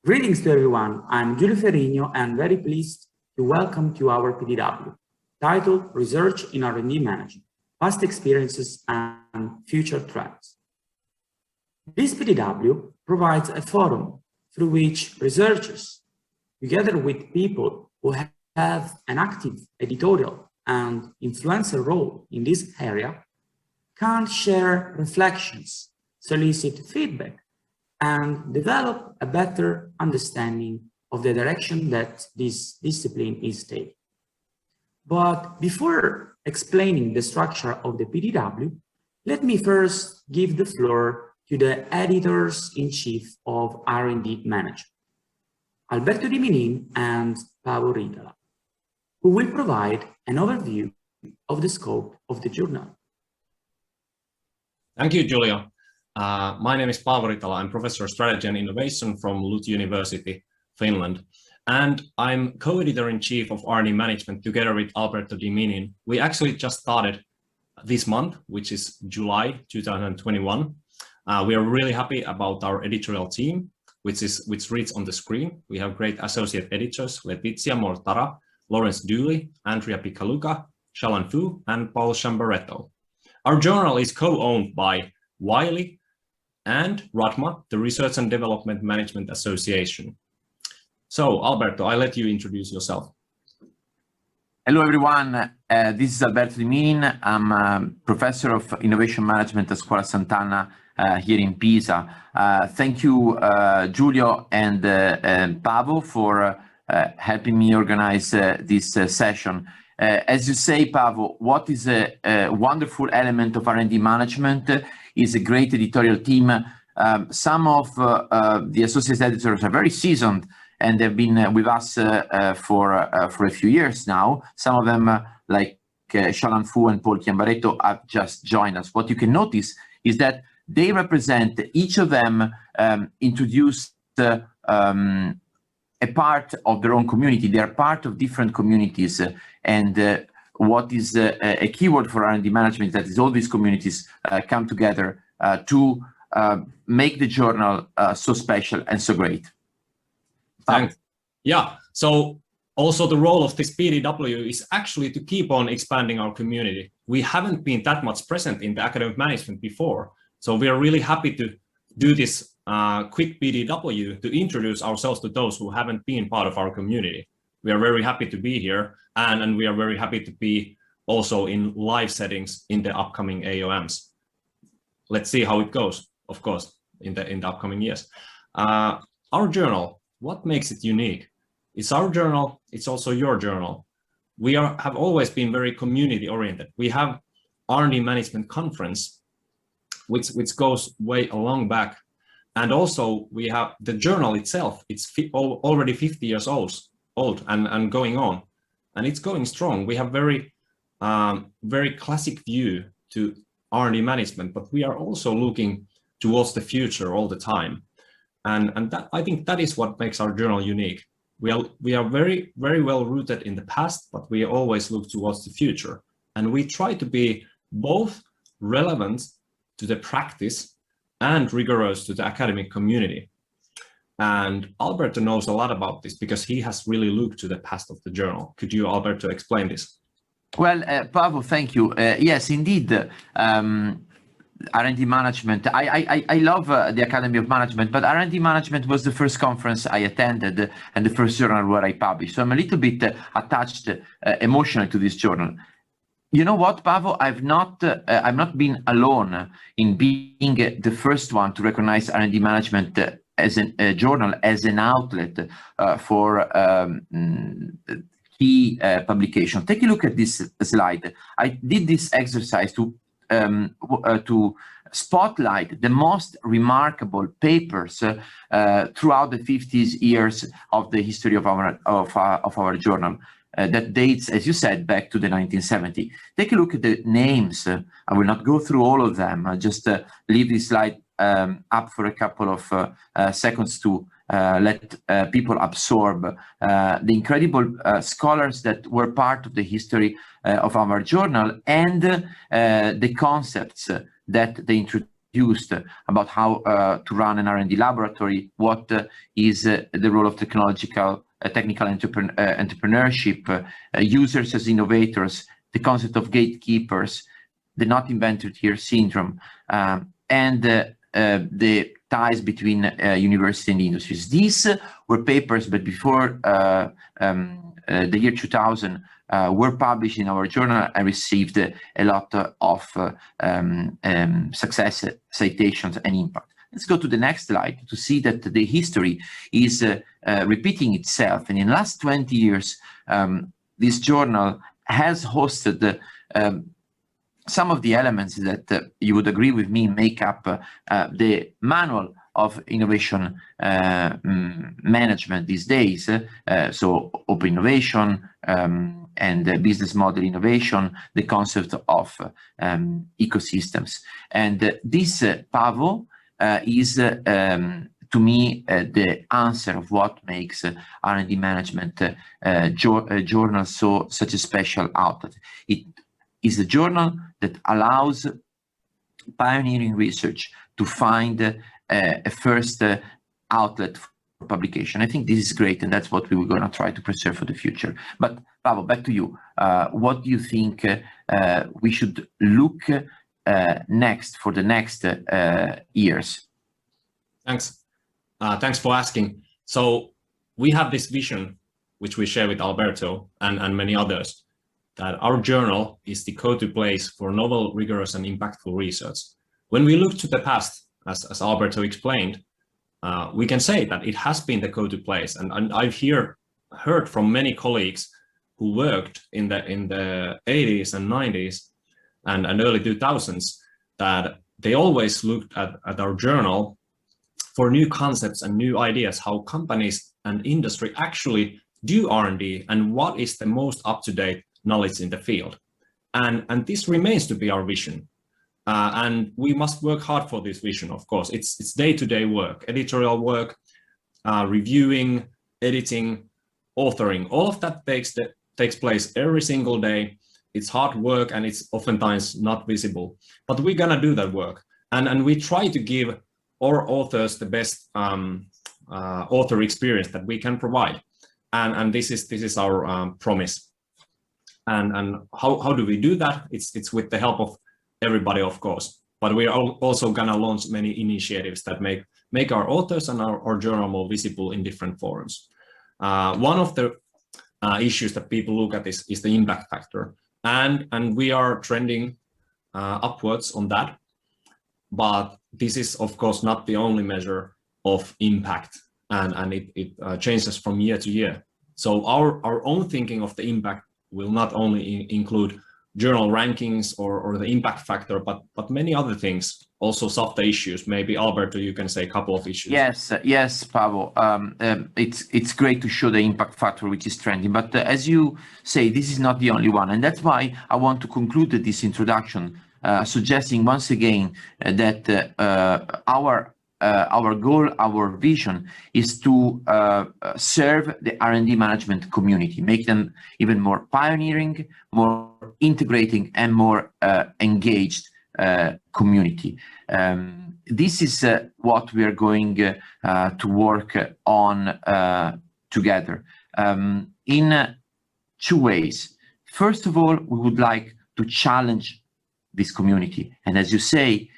Greetings to everyone. I'm Giulio Ferrigno and very pleased to welcome to our PDW, titled Research in R&D Management, Past Experiences and Future Trends. This PDW provides a forum through which researchers, together with people who have an active editorial and influencer role in this area, can share reflections, solicit feedback, and develop a better understanding of the direction that this discipline is taking. But before explaining the structure of the PDW, let me first give the floor to the editors-in-chief of R&D Management, Alberto Di Minin and Paavo Riitala, who will provide an overview of the scope of the journal. Thank you, Giulio. My name is Paavo Riitala. I'm Professor of Strategy and Innovation from LUT University, Finland. And I'm co-editor-in-chief of R&D Management together with Alberto Di Minin. We actually just started this month, which is July 2021. We are really happy about our editorial team, which reads on the screen. We have great associate editors, Letizia Mortara, Lawrence Dooley, Andrea Picaluca, Shalan Fu, and Paul Chambaretto. Our journal is co-owned by Wiley and RADMA, the Research and Development Management Association. So, Alberto, I let you introduce yourself. Hello, everyone. This is Alberto Di Minin. I'm a professor of innovation management at Scuola Sant'Anna here in Pisa. Thank you, Giulio and Paavo, for helping me organize this session. As you say, Paavo, what is a wonderful element of R&D management is a great editorial team. Some of the associate editors are very seasoned and they've been with us for a few years now. Some of them, like Shalan Fu and Paul Chambaretto, have just joined us. What you can notice is that they represent, each of them introduced a part of their own community. They are part of different communities. And what is a keyword for R&D management that is all these communities come together to make the journal so special and so great. Thanks. Yeah, so also the role of this PDW is actually to keep on expanding our community. We haven't been that much present in the academic management before, so we are really happy to do this quick PDW to introduce ourselves to those who haven't been part of our community. We are very happy to be here, and we are very happy to be also in live settings in the upcoming AOMs. Let's see how it goes, of course, in the upcoming years. Our journal, what makes it unique? It's our journal, it's also your journal. We have always been very community oriented. We have R&D Management Conference, which goes way along back. And also we have the journal itself, it's already 50 years old and going on. And it's going strong. We have very classic view to R&D management, but we are also looking towards the future all the time. And that, I think that is what makes our journal unique. We are very, very well rooted in the past, but we always look towards the future. And we try to be both relevant to the practice and rigorous to the academic community. And Alberto knows a lot about this because he has really looked to the past of the journal. Could you, Alberto, explain this? Well, Paavo, thank you. Yes, indeed. R&D management. I love the Academy of Management, but R&D management was the first conference I attended and the first journal where I published. So I'm a little bit attached emotionally to this journal. You know what, Paavo? I've not been alone in being the first one to recognize R&D management as a journal, as an outlet for key publication. Take a look at this slide. I did this exercise to spotlight the most remarkable papers throughout the 50 years of the history of our journal. That dates, as you said, back to the 1970s. Take a look at the names. I will not go through all of them. I'll just leave this slide up for a couple of seconds to let people absorb the incredible scholars that were part of the history of our journal and the concepts that they introduced introduced about how to run an R&D laboratory, what is the role of technical entrepreneurship, users as innovators, the concept of gatekeepers, the not invented here syndrome, and the ties between university and industries. These were papers, but before the year 2000, were published in our journal and received a lot of success, citations, and impact. Let's go to the next slide to see that the history is repeating itself. And in the last 20 years, this journal has hosted some of the elements that you would agree with me make up the manual of innovation management these days. So open innovation and business model innovation, the concept of ecosystems. And this, Paavo, is to me the answer of what makes R&D management journal such a special outlet. It is a journal that allows pioneering research to find a first outlet for publication. I think this is great, and that's what we were going to try to preserve for the future. But Paavo, back to you. What do you think we should look next for the next years? Thanks. Thanks for asking. So we have this vision, which we share with Alberto and many others, that our journal is the go-to place for novel, rigorous, and impactful research. When we look to the past, as Alberto explained, we can say that it has been the go-to place. And I've heard from many colleagues who worked in the 80s and 90s and early 2000s that they always looked at our journal for new concepts and new ideas, how companies and industry actually do R&D and what is the most up-to-date knowledge in the field. And this remains to be our vision. And we must work hard for this vision, of course. It's day-to-day work, editorial work, reviewing, editing, authoring. All of that takes place every single day. It's hard work and it's oftentimes not visible. But we're gonna do that work. And we try to give our authors the best author experience that we can provide. And this is our promise. And how do we do that? It's with the help of everybody, of course. But we are also gonna launch many initiatives that make our authors and our journal more visible in different forums. One of the issues that people look at is the impact factor. And we are trending upwards on that. But this is, of course, not the only measure of impact. And it changes from year to year. So our own thinking of the impact will not only include journal rankings or the impact factor, but many other things, also softer issues. Maybe Alberto, you can say a couple of issues. Yes, Paavo. It's great to show the impact factor, which is trending. But as you say, this is not the only one, and that's why I want to conclude this introduction, suggesting once again that our goal, our vision is to serve the R&D management community, make them even more pioneering, more integrating, and more engaged community. This is what we are going to work on together in two ways. First of all, we would like to challenge this community. And as you say,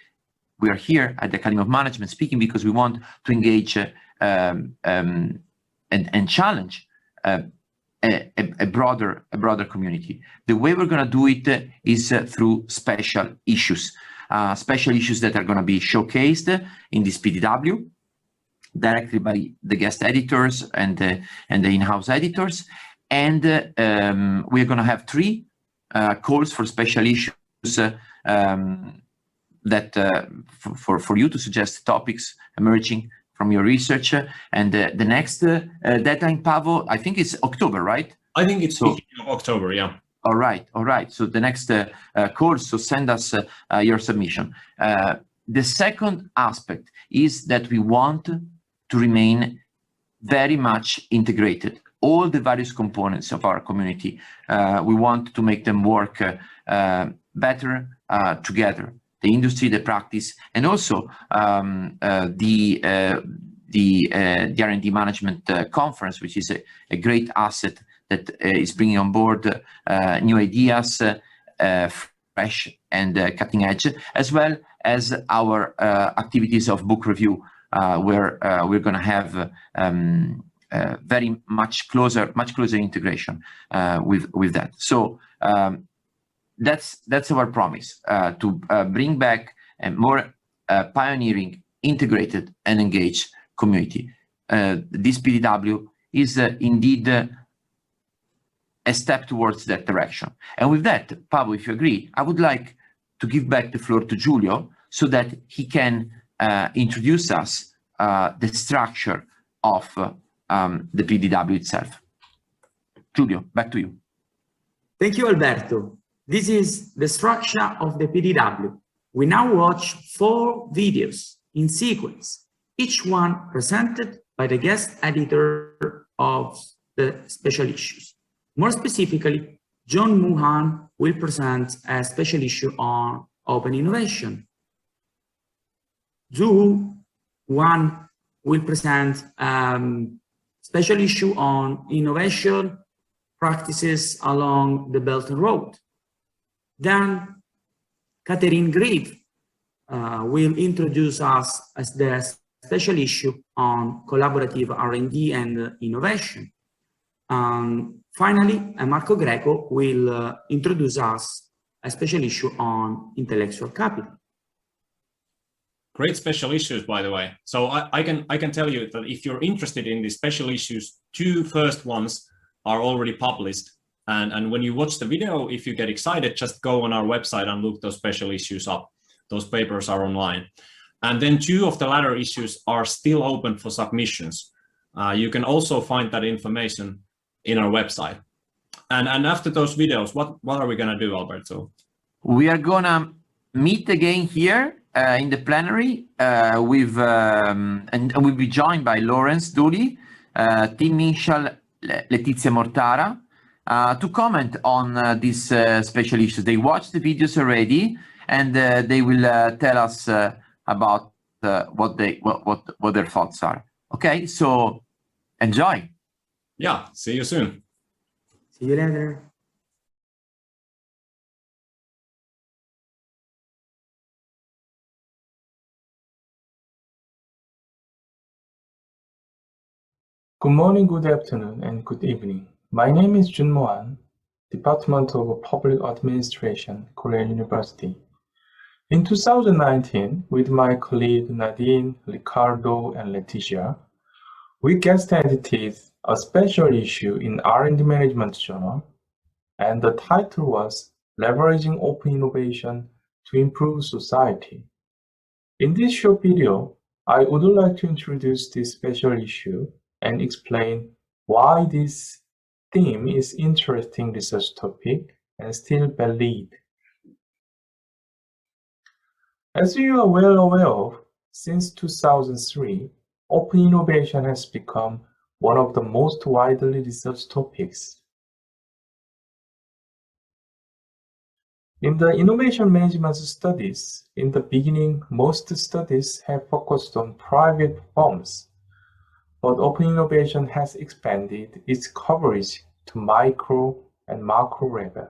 we are here at the Academy of Management speaking because we want to engage and challenge a broader community. The way we're going to do it is through special issues that are going to be showcased in this PDW directly by the guest editors and the in-house editors. And we're going to have 3 calls for special issues that for you to suggest topics emerging from your research. And the next deadline, Paavo, I think it's October, right? I think it's beginning of October, yeah. All right. So the next course, so send us your submission. The second aspect is that we want to remain very much integrated. All the various components of our community, we want to make them work better together. the industry, the practice, and also the R&D Management Conference, which is a great asset that is bringing on board new ideas, fresh and cutting edge, as well as our activities of book review, where we're going to have very much closer integration with that. So that's our promise, to bring back a more pioneering, integrated, and engaged community. This PDW is indeed a step towards that direction. And with that, Pablo, if you agree, I would like to give back the floor to Giulio so that he can introduce us the structure of the PDW itself. Giulio, back to you. Thank you, Alberto. This is the structure of the PDW. We now watch 4 videos in sequence, each one presented by the guest editor of the special issues. More specifically, John Muhan will present a special issue on open innovation. Zhu Wan will present special issue on innovation practices along the Belt and Road. Then Catherine Grieve will introduce us as the special issue on collaborative R&D and innovation. Finally, Marco Greco will introduce us a special issue on intellectual capital. Great special issues, by the way. So I can tell you that if you're interested in the special issues, 2 first ones are already published. And when you watch the video, if you get excited, just go on our website and look those special issues up. Those papers are online. And then 2 of the latter issues are still open for submissions. You can also find that information in our website. And after those videos, what are we going to do, Alberto? We are going to meet again here in the plenary with and we'll be joined by Lawrence Dooley, Tim Minshall, Letizia Mortara, to comment on these special issues. They watched the videos already, and they will tell us about what their thoughts are. Okay, so enjoy. Yeah, see you soon. See you later. Good morning, good afternoon, and good evening. My name is Jun Moan, Department of Public Administration, Korea University. In 2019, with my colleague Nadine, Ricardo, and Leticia, we guest edited a special issue in R&D Management Journal, and the title was Leveraging Open Innovation to Improve Society. In this short video, I would like to introduce this special issue and explain why this theme is interesting research topic and still valid. As you are well aware of, since 2003, open innovation has become one of the most widely researched topics. In the innovation management studies, in the beginning, most studies have focused on private firms, but open innovation has expanded its coverage to micro and macro level.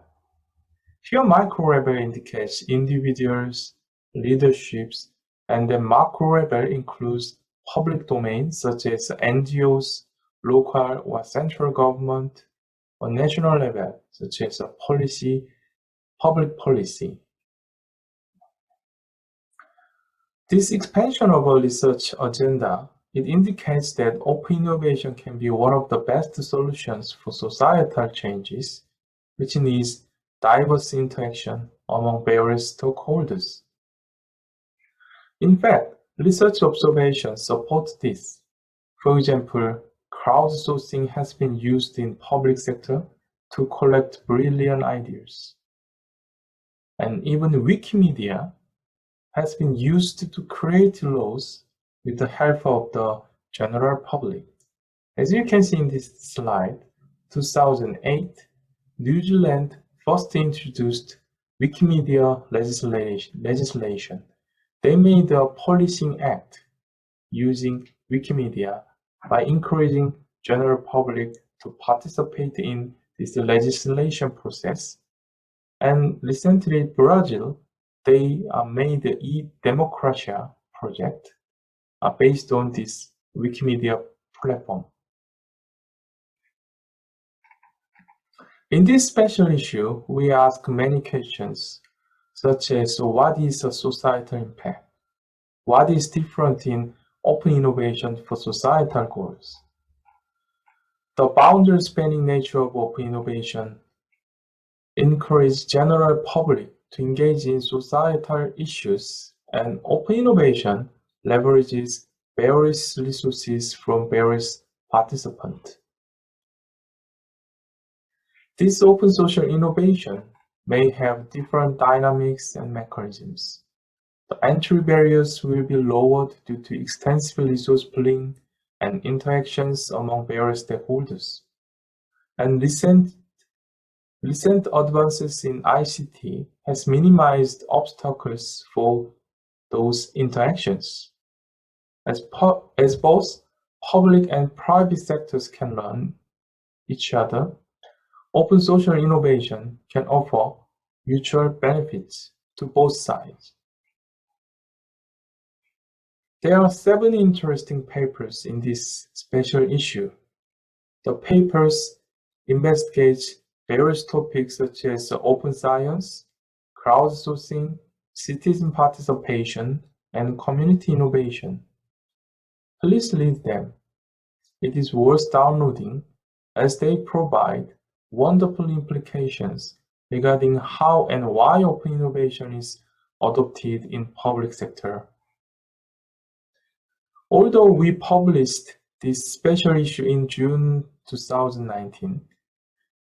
Here, micro level indicates individuals, leaderships, and the macro level includes public domains such as NGOs, local or central government, or national level such as public policy. This expansion of a research agenda, it indicates that open innovation can be one of the best solutions for societal changes, which needs diverse interaction among various stakeholders. In fact, research observations support this. For example, crowdsourcing has been used in public sector to collect brilliant ideas. And even Wikimedia has been used to create laws with the help of the general public. As you can see in this slide, 2008, New Zealand first introduced Wikimedia legislation. They made a policing act using Wikimedia by encouraging general public to participate in this legislation process. And recently, Brazil, they made the e-Democracia project based on this Wikimedia platform. In this special issue, we ask many questions, such as what is a societal impact? What is different in open innovation for societal goals? The boundary-spanning nature of open innovation encourages general public to engage in societal issues, and open innovation leverages various resources from various participants. This open social innovation may have different dynamics and mechanisms. The entry barriers will be lowered due to extensive resource pooling and interactions among various stakeholders. And recent advances in ICT has minimized obstacles for those interactions. As both public and private sectors can learn each other, open social innovation can offer mutual benefits to both sides. There are 7 interesting papers in this special issue. The papers investigate various topics such as open science, crowdsourcing, citizen participation, and community innovation. Please read them. It is worth downloading as they provide wonderful implications regarding how and why open innovation is adopted in public sector. Although we published this special issue in June 2019,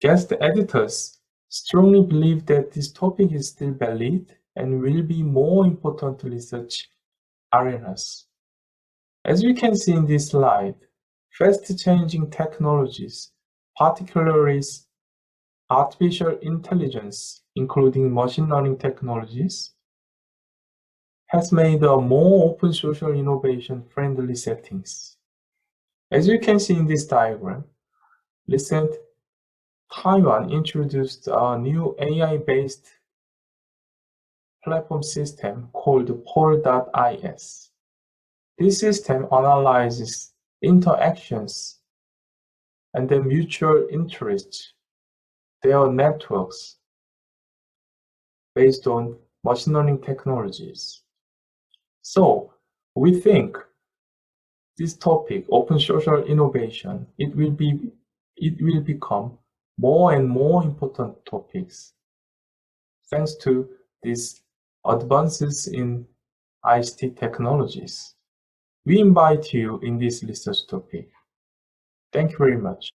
guest editors strongly believe that this topic is still valid and will be more important research arenas. As we can see in this slide, fast-changing technologies, particularly artificial intelligence, including machine learning technologies, has made a more open social innovation friendly settings. As you can see in this diagram, recent Taiwan introduced a new AI-based platform system called Pol.is. This system analyzes interactions and the mutual interests, their networks, based on machine learning technologies. So we think this topic, open social innovation, it will become more and more important topics thanks to these advances in ICT technologies. We invite you in this research topic. Thank you very much.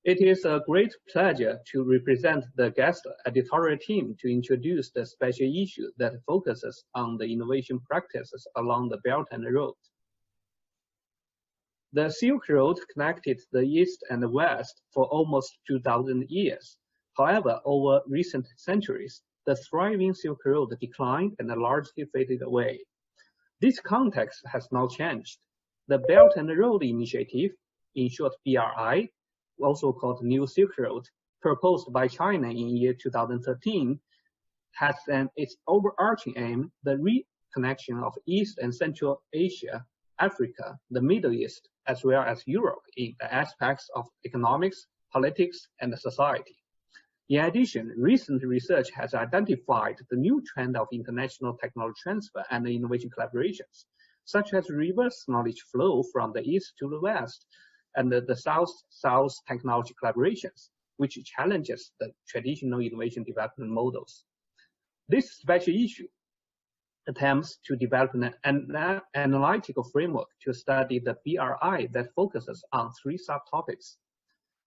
It is a great pleasure to represent the guest editorial team to introduce the special issue that focuses on the innovation practices along the Belt and Road. The Silk Road connected the East and the West for almost 2,000 years. However, over recent centuries, the thriving Silk Road declined and largely faded away. This context has now changed. The Belt and Road Initiative, in short BRI, also called New Silk Road, proposed by China in year 2013, has its overarching aim the reconnection of East and Central Asia, Africa, the Middle East, as well as Europe in the aspects of economics, politics, and society. In addition, recent research has identified the new trend of international technology transfer and innovation collaborations, such as reverse knowledge flow from the East to the West, and the South-South technology collaborations, which challenges the traditional innovation development models. This special issue attempts to develop an analytical framework to study the BRI that focuses on 3 subtopics.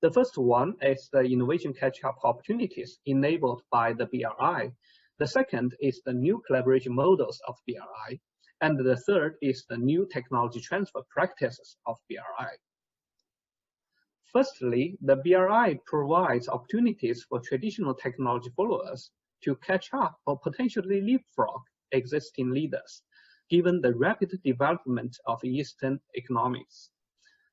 The first one is the innovation catch-up opportunities enabled by the BRI. The second is the new collaboration models of BRI. And the third is the new technology transfer practices of BRI. Firstly, the BRI provides opportunities for traditional technology followers to catch up or potentially leapfrog existing leaders, given the rapid development of Eastern economics.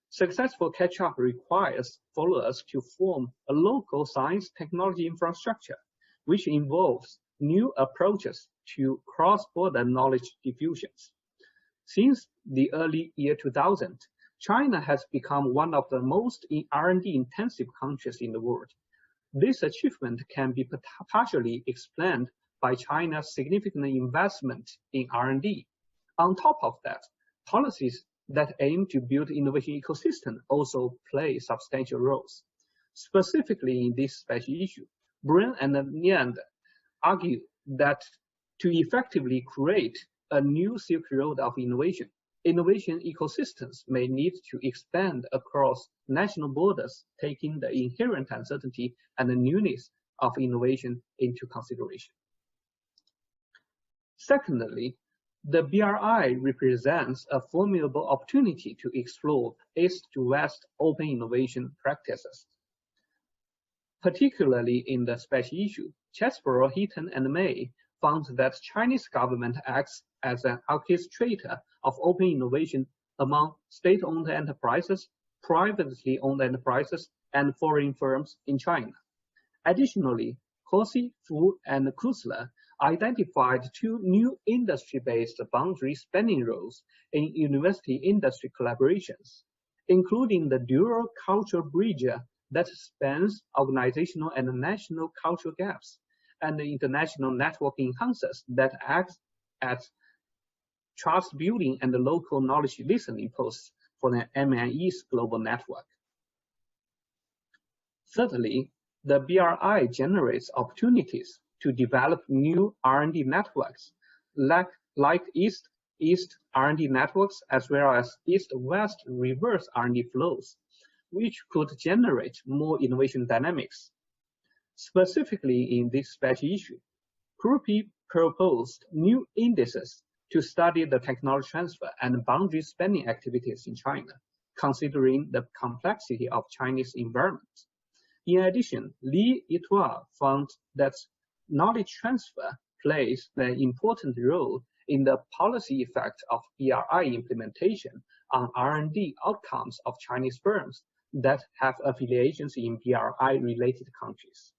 Successful catch-up requires followers to form a local science technology infrastructure, which involves new approaches to cross-border knowledge diffusions. Since the early year 2000, China has become one of the most R&D intensive countries in the world. This achievement can be partially explained by China's significant investment in R&D. On top of that, policies that aim to build innovation ecosystem also play substantial roles. Specifically in this special issue, Brun and Niand argue that to effectively create a new Silk Road of innovation, innovation ecosystems may need to expand across national borders, taking the inherent uncertainty and the newness of innovation into consideration. Secondly, the BRI represents a formidable opportunity to explore East-to-West open innovation practices. Particularly in the special issue, Chesbrough, Heaton, and May found that Chinese government acts as an orchestrator of open innovation among state-owned enterprises, privately owned enterprises, and foreign firms in China. Additionally, Corsi, Fu, and Kusler identified 2 new industry-based boundary spanning roles in university-industry collaborations, including the dual cultural bridge that spans organizational and national cultural gaps, and the international network enhancers that act as trust building and local knowledge listening posts for the MNE's global network. Thirdly, the BRI generates opportunities to develop new R&D networks, like East-East R&D networks, as well as East-West reverse R&D flows, which could generate more innovation dynamics. Specifically in this special issue, Krupi proposed new indices to study the technology transfer and boundary spanning activities in China, considering the complexity of Chinese environment. In addition, Li et al. Found that knowledge transfer plays an important role in the policy effect of BRI implementation on R&D outcomes of Chinese firms that have affiliations in BRI-related countries.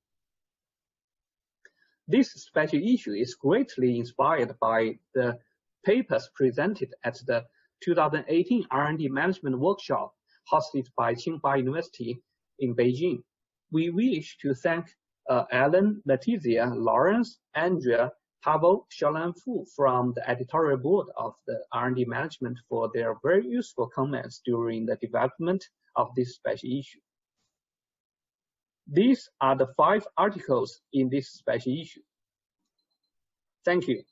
This special issue is greatly inspired by the papers presented at the 2018 R&D Management Workshop hosted by Tsinghua University in Beijing. We wish to thank Alan, Letizia, Lawrence, Andrea, Pavel, Xiaolan Fu from the editorial board of the R&D Management for their very useful comments during the development of this special issue. These are the 5 articles in this special issue. Thank you.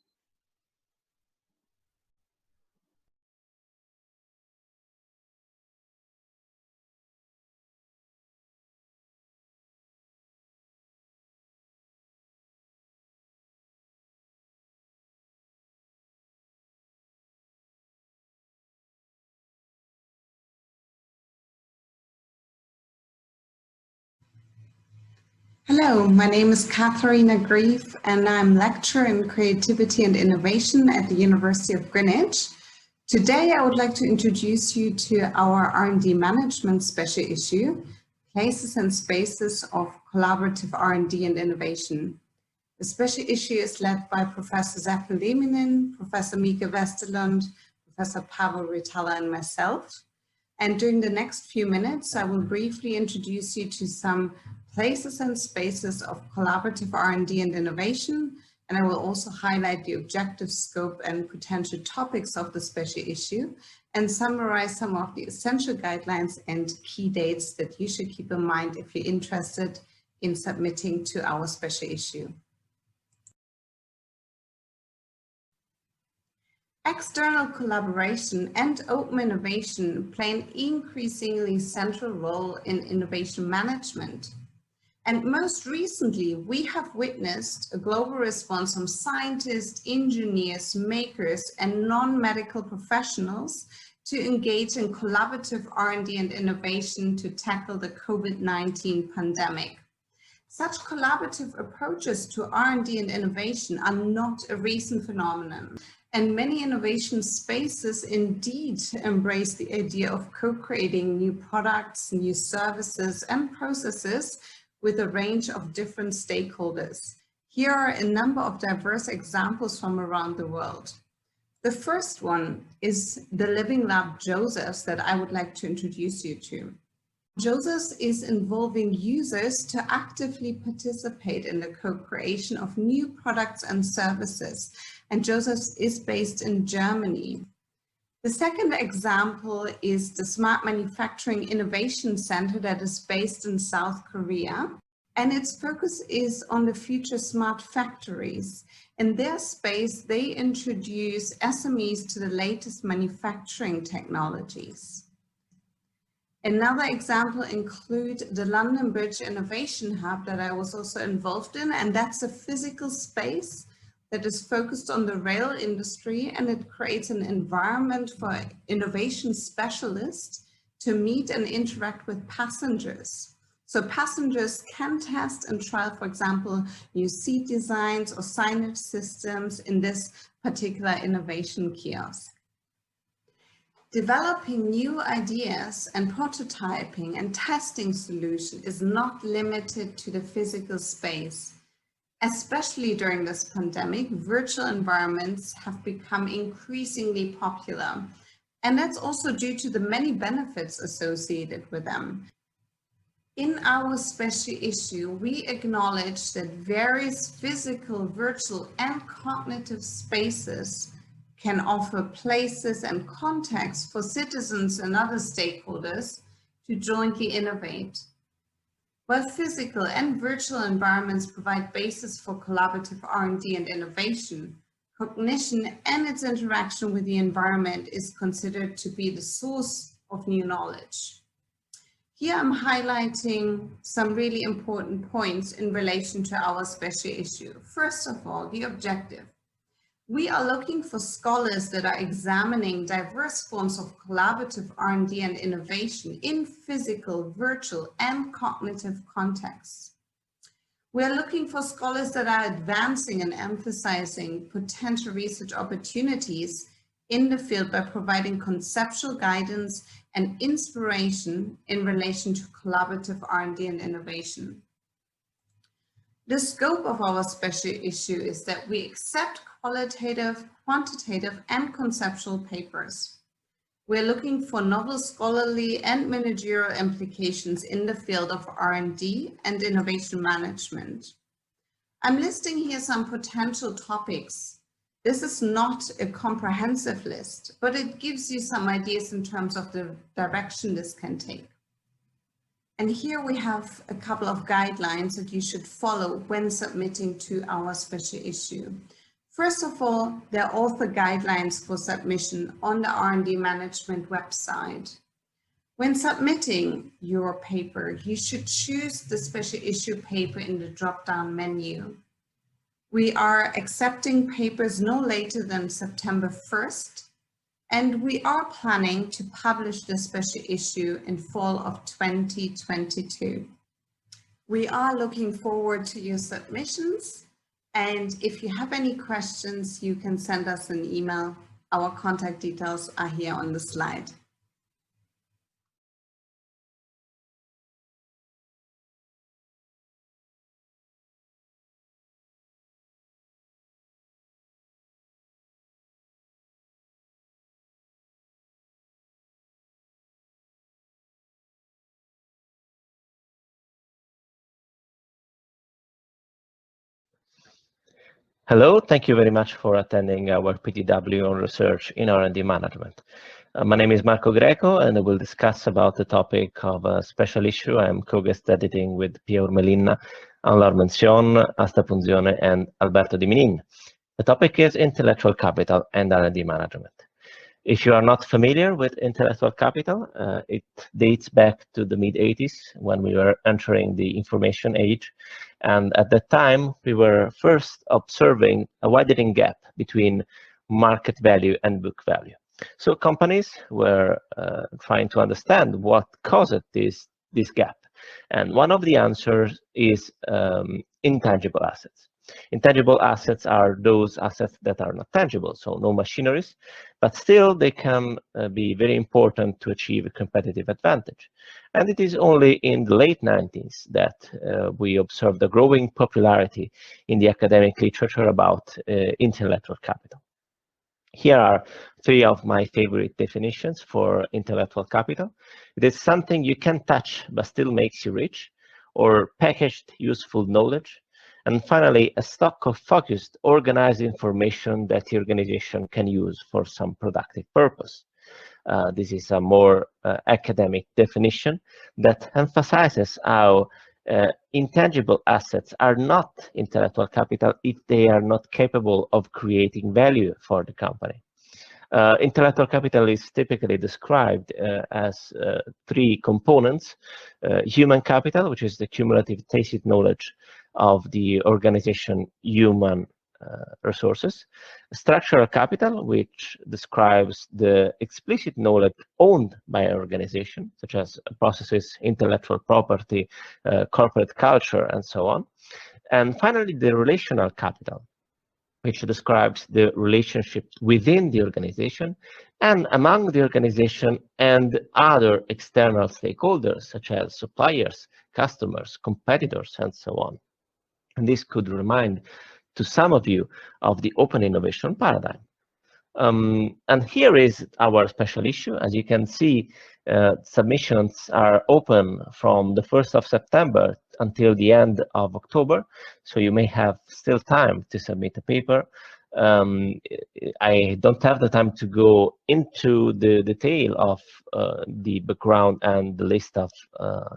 Hello, my name is Katharina Grief and I'm lecturer in creativity and innovation at the University of Greenwich. Today I would like to introduce you to our R&D management special issue, Places and Spaces of Collaborative R&D and Innovation. The special issue is led by Professor Zephel Leminin, Professor Mieke Westerlund, Professor Pavel Ritala and myself. And during the next few minutes, I will briefly introduce you to some places and spaces of collaborative R&D and innovation, and I will also highlight the objective scope and potential topics of the special issue and summarize some of the essential guidelines and key dates that you should keep in mind if you're interested in submitting to our special issue. External collaboration and open innovation play an increasingly central role in innovation management. And most recently, we have witnessed a global response from scientists, engineers, makers, and non-medical professionals to engage in collaborative R&D and innovation to tackle the COVID-19 pandemic. Such collaborative approaches to R&D and innovation are not a recent phenomenon, and many innovation spaces indeed embrace the idea of co-creating new products, new services, and processes with a range of different stakeholders. Here are a number of diverse examples from around the world. The first one is the Living Lab Josephs that I would like to introduce you to. Josephs is involving users to actively participate in the co-creation of new products and services, and Josephs is based in Germany. The second example is the Smart Manufacturing Innovation Center that is based in South Korea, and its focus is on the future smart factories. In their space, they introduce SMEs to the latest manufacturing technologies. Another example includes the London Bridge Innovation Hub that I was also involved in, and that's a physical space that is focused on the rail industry, and it creates an environment for innovation specialists to meet and interact with passengers. So passengers can test and trial, for example, new seat designs or signage systems in this particular innovation kiosk. Developing new ideas and prototyping and testing solutions is not limited to the physical space. Especially during this pandemic, virtual environments have become increasingly popular. And that's also due to the many benefits associated with them. In our special issue, we acknowledge that various physical, virtual, and cognitive spaces can offer places and contexts for citizens and other stakeholders to jointly innovate. While physical and virtual environments provide basis for collaborative R&D and innovation, cognition and its interaction with the environment is considered to be the source of new knowledge. Here I'm highlighting some really important points in relation to our special issue. First of all, the objective. We are looking for scholars that are examining diverse forms of collaborative R&D and innovation in physical, virtual, and cognitive contexts. We are looking for scholars that are advancing and emphasizing potential research opportunities in the field by providing conceptual guidance and inspiration in relation to collaborative R&D and innovation. The scope of our special issue is that we accept qualitative, quantitative, and conceptual papers. We're looking for novel scholarly and managerial implications in the field of R&D and innovation management. I'm listing here some potential topics. This is not a comprehensive list, but it gives you some ideas in terms of the direction this can take. And here we have a couple of guidelines that you should follow when submitting to our special issue. First of all, there are author guidelines for submission on the R&D Management website. When submitting your paper, you should choose the special issue paper in the drop-down menu. We are accepting papers no later than September 1st, and we are planning to publish the special issue in fall of 2022. We are looking forward to your submissions. And if you have any questions, you can send us an email. Our contact details are here on the slide. Hello, thank you very much for attending our PDW on research in R&D management. My name is Marco Greco, and I will discuss about the topic of a special issue I'm co-guest editing with Pia Urmelin, Anne-Laure Mention, Asta Punzione, and Alberto Di Minin. The topic is intellectual capital and R&D management. If you are not familiar with intellectual capital, it dates back to the mid-80s when we were entering the information age. And at that time, we were first observing a widening gap between market value and book value. So companies were trying to understand what caused this gap. And one of the answers is intangible assets. Intangible assets are those assets that are not tangible, so no machineries, but still they can be very important to achieve a competitive advantage. And it is only in the late 90s that we observed a growing popularity in the academic literature about intellectual capital. Here are three of my favorite definitions for intellectual capital. It is something you can touch but still makes you rich, or packaged useful knowledge. And finally, a stock of focused, organized information that the organization can use for some productive purpose. This is a more academic definition that emphasizes how intangible assets are not intellectual capital if they are not capable of creating value for the company. Intellectual capital is typically described as three components: human capital, which is the cumulative tacit knowledge of the organization human resources; structural capital, which describes the explicit knowledge owned by an organization, such as processes, intellectual property, corporate culture, and so on; and finally, the relational capital, which describes the relationships within the organization and among the organization and other external stakeholders, such as suppliers, customers, competitors, and so on. And this could remind to some of you of the open innovation paradigm. And here is our special issue. As you can see, submissions are open from the 1st of September until the end of October, so you may have still time to submit a paper. I don't have the time to go into the detail of the background and the list of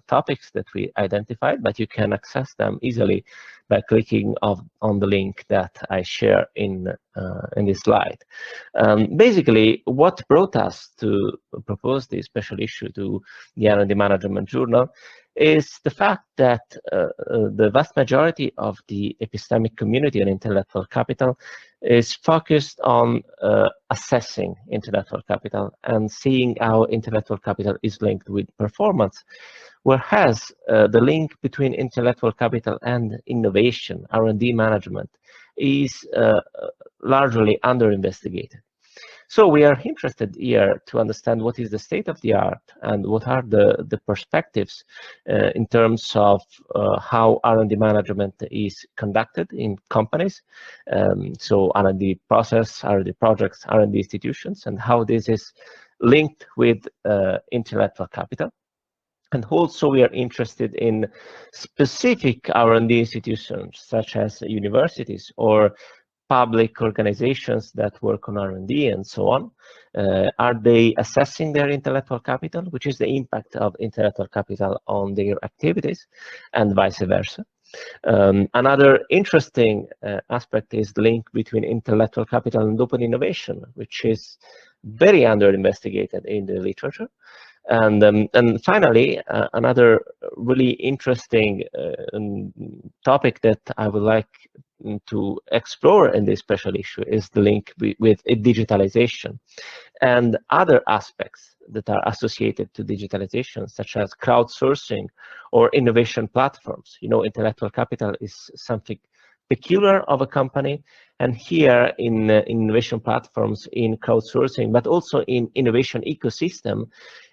topics that we identified, but you can access them easily by clicking on the link that I share in this slide. Basically, what brought us to propose this special issue to the R&D Management Journal is the fact that the vast majority of the epistemic community on intellectual capital is focused on assessing intellectual capital and seeing how intellectual capital is linked with performance, whereas the link between intellectual capital and innovation, R&D management, is largely under-investigated. So we are interested here to understand what is the state of the art and what are the perspectives in terms of how R&D management is conducted in companies. So R&D process, R&D projects, R&D institutions, and how this is linked with intellectual capital. And also we are interested in specific R&D institutions, such as universities or public organizations that work on R&D and so on. Are they assessing their intellectual capital, which is the impact of intellectual capital on their activities, and vice versa? Another interesting aspect is the link between intellectual capital and open innovation, which is very under-investigated in the literature. And finally, another really interesting topic that I would like to explore in this special issue is the link with digitalization and other aspects that are associated to digitalization, such as crowdsourcing or innovation platforms. You know, intellectual capital is something peculiar of a company, and here in innovation platforms, in crowdsourcing, but also in innovation ecosystem,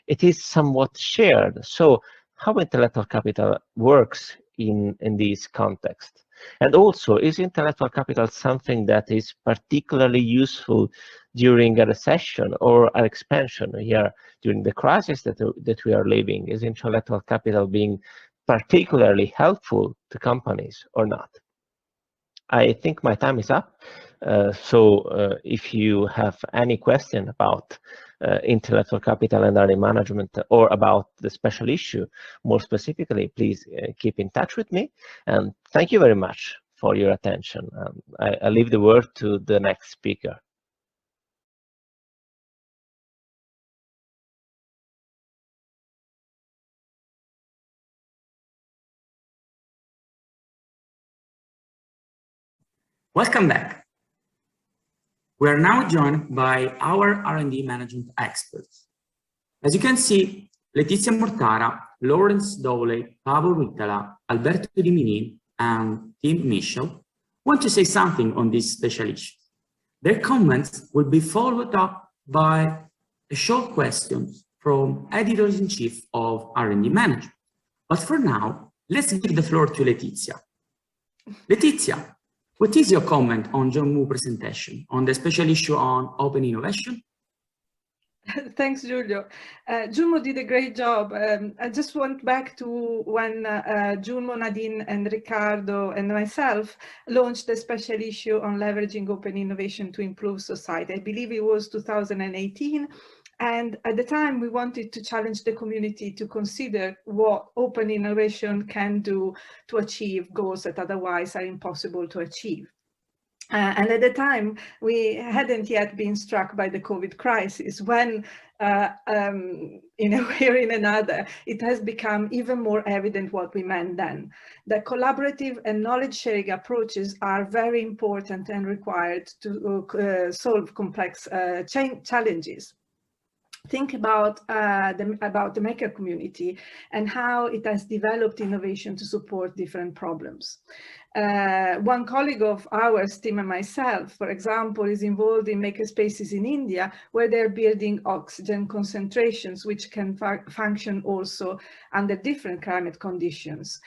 it is somewhat shared. So how intellectual capital works in this context? And also, is intellectual capital something that is particularly useful during a recession or an expansion? Here, during the crisis that we are living, is intellectual capital being particularly helpful to companies or not? I think my time is up. So if you have any question about intellectual capital and R&D management, or about the special issue more specifically, please keep in touch with me. And thank you very much for your attention. I leave the word to the next speaker. Welcome back. We are now joined by our R&D management experts. As you can see, Letizia Mortara, Lawrence Dowley, Pavel Vittala, Alberto Di Minin, and Tim Michel want to say something on this special issue. Their comments will be followed up by a short question from Editor-in-Chief of R&D Management. But for now, let's give the floor to Letizia. Letizia, what is your comment on John Moo's presentation on the special issue on open innovation? Thanks, Giulio. Junmo did a great job. I just went back to when Junmo, Nadine, and Riccardo and myself launched a special issue on leveraging open innovation to improve society. I believe it was 2018. And at the time, we wanted to challenge the community to consider what open innovation can do to achieve goals that otherwise are impossible to achieve. And at the time, we hadn't yet been struck by the COVID crisis, when in a way or in another, it has become even more evident what we meant then. That collaborative and knowledge-sharing approaches are very important and required to solve complex challenges. Think about the maker community and how it has developed innovation to support different problems. One colleague of ours, Tim and myself, for example, is involved in makerspaces in India, where they're building oxygen concentrations, which can function also under different climate conditions.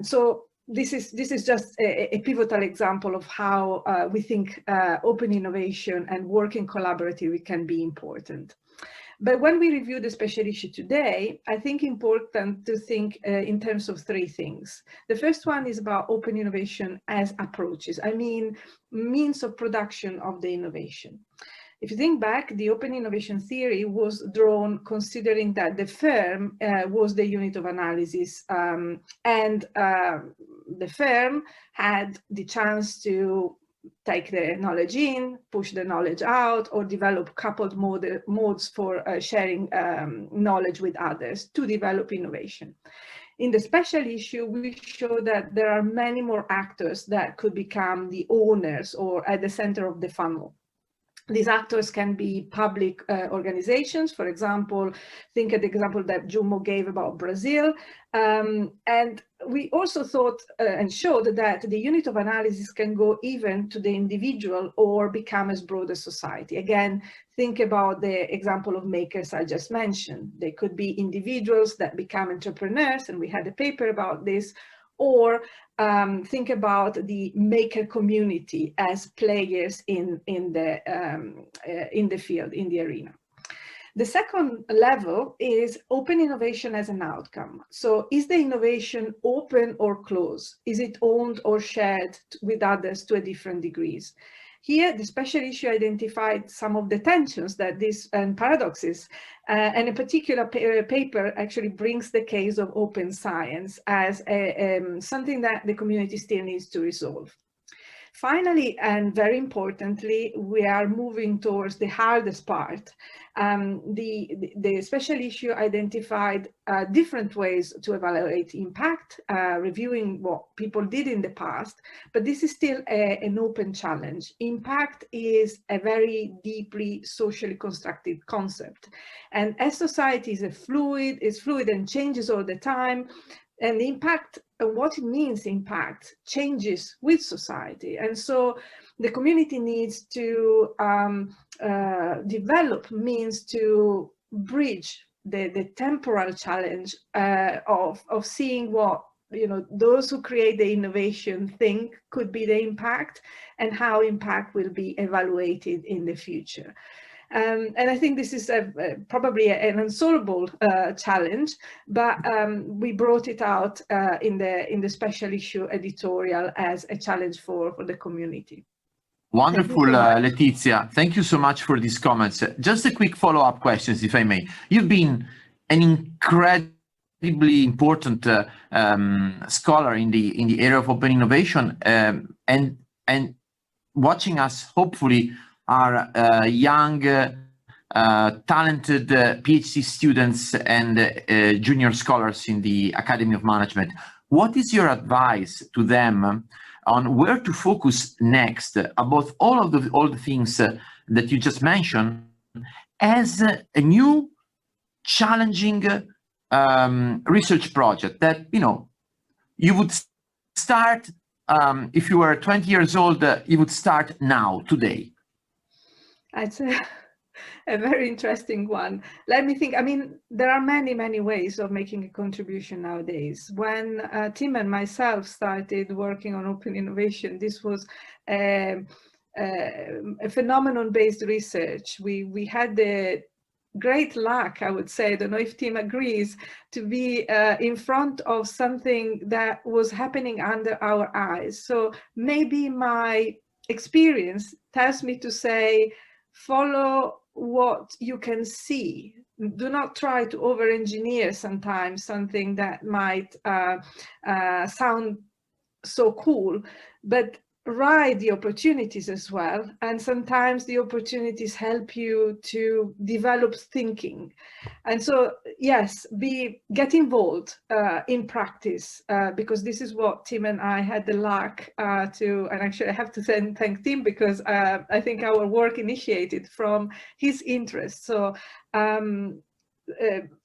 So this is just a pivotal example of how we think open innovation and working collaboratively can be important. But when we review the special issue today, I think important to think in terms of three things. The first one is about open innovation as approaches. I mean, means of production of the innovation. If you think back, the open innovation theory was drawn considering that the firm was the unit of analysis, and the firm had the chance to take the knowledge in, push the knowledge out, or develop coupled modes for sharing knowledge with others to develop innovation. In the special issue, we show that there are many more actors that could become the owners or at the center of the funnel. These actors can be public organizations. For example, think of the example that Junmo gave about Brazil. And we also thought and showed that the unit of analysis can go even to the individual or become as broad as society. Again, think about the example of makers I just mentioned. They could be individuals that become entrepreneurs, and we had a paper about this, or think about the maker community as players in the field, in the arena. The second level is open innovation as an outcome. So is the innovation open or closed? Is it owned or shared with others to a different degrees? Here, the special issue identified some of the tensions that this and paradoxes, and a particular paper actually brings the case of open science as something that the community still needs to resolve. Finally, and very importantly, we are moving towards the hardest part. The special issue identified different ways to evaluate impact, reviewing what people did in the past, but this is still an open challenge. Impact is a very deeply socially constructed concept. And as society is fluid and changes all the time, and the impact and what it means impact changes with society. And so the community needs to develop means to bridge the temporal challenge of seeing what those who create the innovation think could be the impact, and how impact will be evaluated in the future. And I think this is probably an unsolvable challenge, but we brought it out in the special issue editorial as a challenge for the community. Wonderful, Letizia. Thank you so much for these comments. Just a quick follow-up questions, if I may. You've been an incredible incredibly important scholar in the area of open innovation, and watching us hopefully are young, talented PhD students and junior scholars in the Academy of Management. What is your advice to them on where to focus next about all the things that you just mentioned as a new challenging research project that you would start if you were 20 years old, you would start now, today? I'd say a very interesting one. Let me think. I mean, there are many ways of making a contribution nowadays. When Tim and myself started working on open innovation, this was a phenomenon-based research. We had the great luck, I would say, I don't know if Tim agrees, to be in front of something that was happening under our eyes. So maybe my experience tells me to say, follow what you can see. Do not try to over-engineer sometimes something that might sound so cool, but ride the opportunities as well. And sometimes the opportunities help you to develop thinking. And so, yes, get involved in practice, because this is what Tim and I had the luck to, and actually I have to thank Tim, because I think our work initiated from his interest. So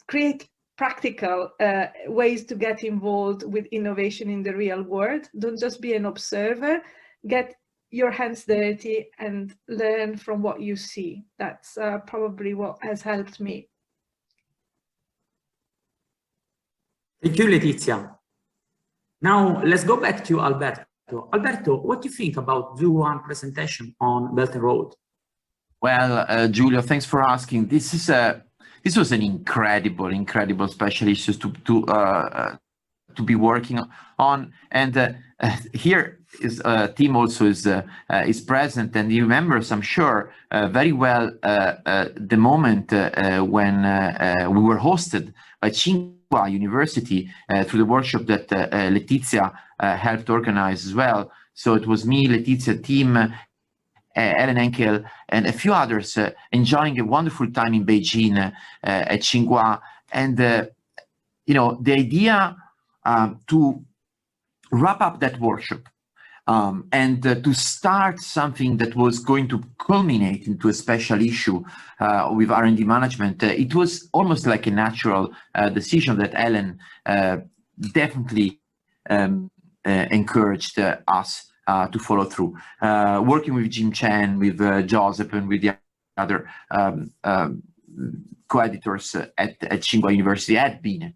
create practical ways to get involved with innovation in the real world. Don't just be an observer. Get your hands dirty and learn from what you see. That's probably what has helped me. Thank you, Letizia. Now let's go back to Alberto. Alberto, what do you think about the one presentation on Belt and Road? Well, Giulio, thanks for asking. This was an incredible special issue to be working on, and here is Tim also is present, and he remembers, I'm sure, very well the moment when we were hosted by Tsinghua University through the workshop that Letizia helped organize as well. So it was me, Letizia, Tim, Ellen Enkel, and a few others enjoying a wonderful time in Beijing at Tsinghua, and the idea to wrap up that workshop and to start something that was going to culminate into a special issue with R&D management. It was almost like a natural decision that Ellen definitely encouraged us to follow through. Working with Jim Chen, with Joseph, and with the other co-editors at Tsinghua University had been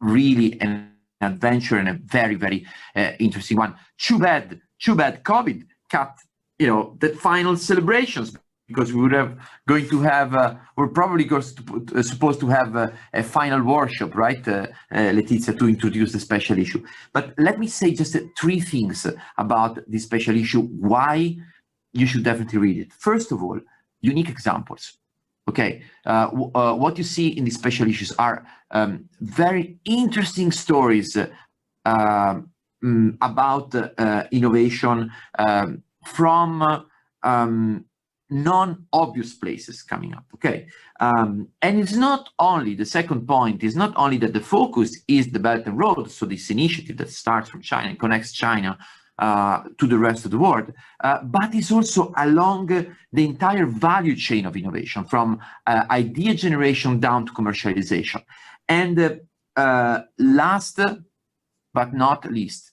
really an adventure and a very interesting one. Too bad COVID cut the final celebrations, because we would have we're probably supposed to have a final workshop, right, Letizia, to introduce the special issue. But let me say just 3 things about this special issue, why you should definitely read it. First of all, unique examples. Okay, what you see in the special issues are very interesting stories about innovation from non-obvious places coming up. Okay, and it's not only, the second point is not only that the focus is the Belt and Road, so this initiative that starts from China and connects China to the rest of the world, but it's also along the entire value chain of innovation, from idea generation down to commercialization. And last but not least,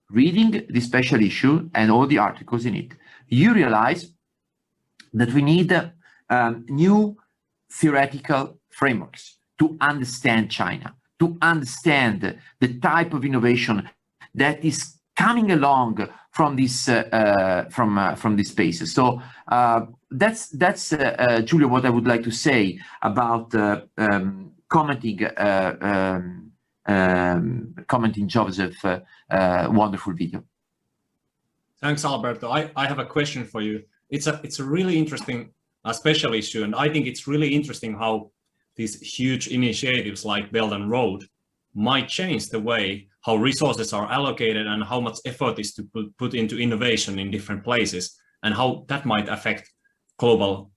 reading the special issue and all the articles in it, you realize that we need new theoretical frameworks to understand China, to understand the type of innovation that is coming along from this from these spaces. So that's Giulio, what I would like to say about commenting Joseph's wonderful video. Thanks, Alberto. I have a question for you. It's a really interesting special issue, and I think it's really interesting how these huge initiatives like Belt and Road might change the way how resources are allocated and how much effort is to put into innovation in different places, and how that might affect global,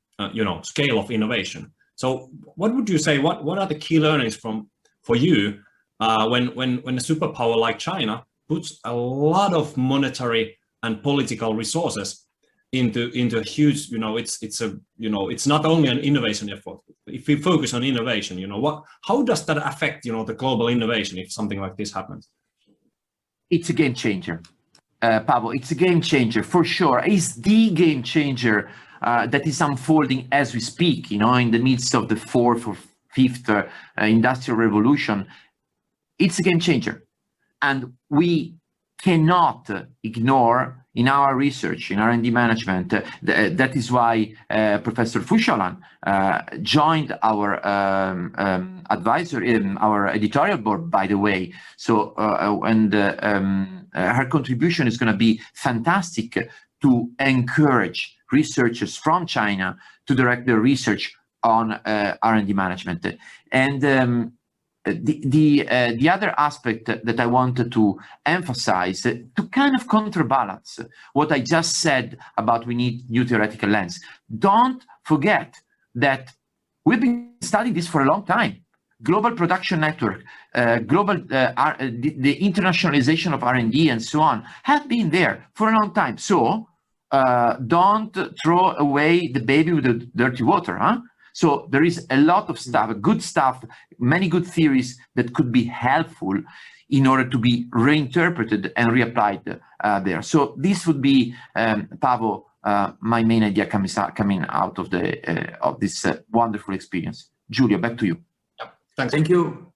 scale of innovation. So what would you say, what are the key learnings for you when a superpower like China puts a lot of monetary and political resources into a huge, it's not only an innovation effort. If we focus on innovation, how does that affect, the global innovation if something like this happens? It's a game changer, Pablo. It's a game changer for sure. It's the game changer that is unfolding as we speak. In the midst of the fourth or fifth industrial revolution, it's a game changer, and we cannot ignore in our research, in R&D management. That is why Professor Fushalan joined our advisor in our editorial board, by the way. So, her contribution is going to be fantastic to encourage researchers from China to direct their research on R&D management. And the other aspect that I wanted to emphasize to kind of counterbalance what I just said about we need new theoretical lens. Don't forget that we've been studying this for a long time. Global production network, the internationalization of R&D and so on have been there for a long time. So don't throw away the baby with the dirty water, huh? So there is a lot of stuff, good stuff, many good theories that could be helpful in order to be reinterpreted and reapplied there. So this would be, Pavo, my main idea coming out of this wonderful experience. Giulio, back to you. Yeah, thanks. Thank you.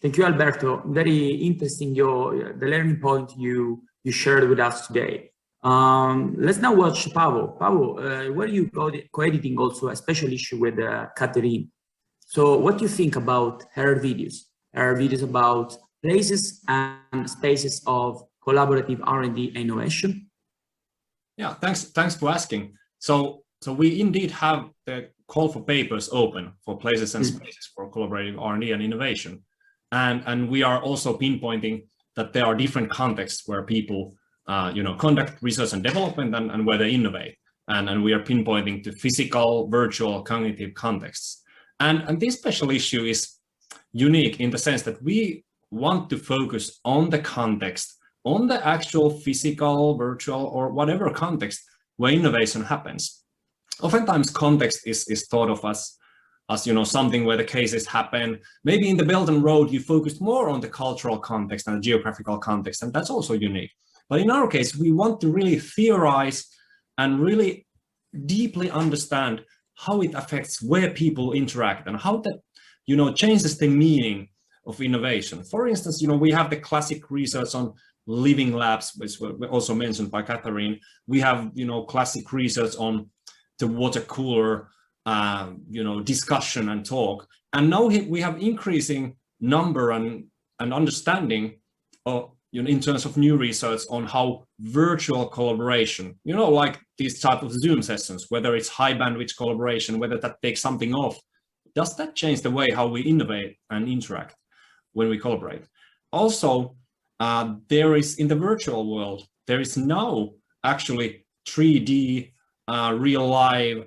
Thank you, Alberto. Very interesting, the learning point you shared with us today. Let's now watch Pavo. Pavo, were you co-editing also a special issue with Catherine? So what do you think about her videos? Her videos about places and spaces of collaborative R&D innovation? Yeah, thanks for asking. So we indeed have the call for papers open for places and spaces for collaborative R&D and innovation. And we are also pinpointing that there are different contexts where people conduct research and development and where they innovate. And we are pinpointing to physical, virtual, cognitive contexts. And this special issue is unique in the sense that we want to focus on the context, on the actual physical, virtual, or whatever context where innovation happens. Oftentimes context is thought of as something where the cases happen. Maybe in the Belt and Road, you focused more on the cultural context and the geographical context, and that's also unique. But in our case, we want to really theorize and really deeply understand how it affects where people interact and how that, changes the meaning of innovation. For instance, we have the classic research on living labs, which were also mentioned by Catherine. We have, classic research on the water cooler, discussion and talk. And now we have increasing number and understanding of, in terms of new research on how virtual collaboration, like these type of Zoom sessions, whether it's high bandwidth collaboration, whether that takes something off, does that change the way how we innovate and interact when we collaborate? Also, there is in the virtual world, there is now actually 3D, real live,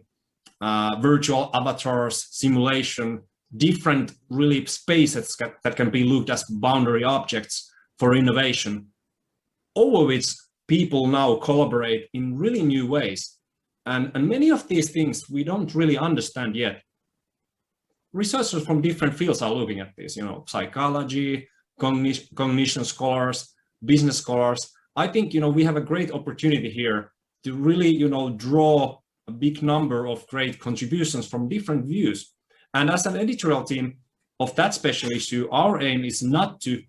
virtual avatars, simulation, different really spaces that can be looked as boundary objects for innovation, over which people now collaborate in really new ways. And many of these things we don't really understand yet. Researchers from different fields are looking at this, psychology, cognition scholars, business scholars. I think, we have a great opportunity here to really, draw a big number of great contributions from different views. And as an editorial team of that special issue, our aim is not to,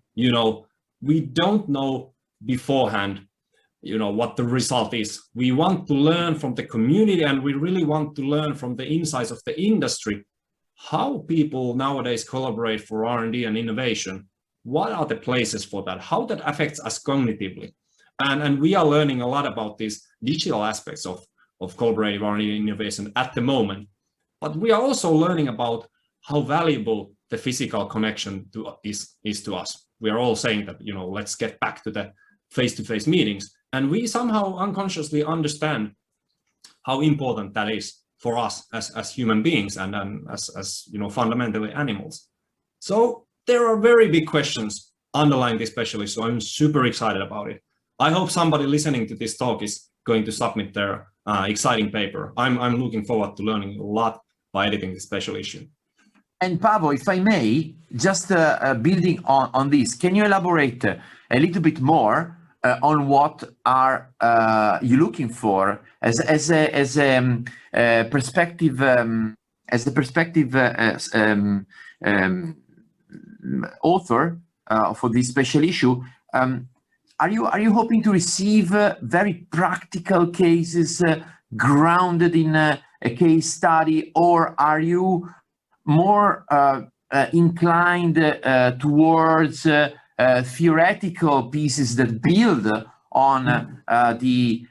we don't know beforehand, what the result is. We want to learn from the community, and we really want to learn from the insights of the industry, how people nowadays collaborate for R&D and innovation. What are the places for that? How that affects us cognitively? And we are learning a lot about these digital aspects of collaborative R&D and innovation at the moment. But we are also learning about how valuable the physical connection is to us. We are all saying that, you know, let's get back to the face-to-face meetings. And we somehow unconsciously understand how important that is for us as human beings and as you know, fundamentally animals. So there are very big questions underlying this special issue. So I'm super excited about it. I hope somebody listening to this talk is going to submit their exciting paper. I'm looking forward to learning a lot by editing this special issue. And Paavo, if I may, just building on this, can you elaborate a little bit more on what are you looking for as a perspective author for this special issue? Are you hoping to receive very practical cases grounded in a case study, or are you more inclined towards theoretical pieces that build on the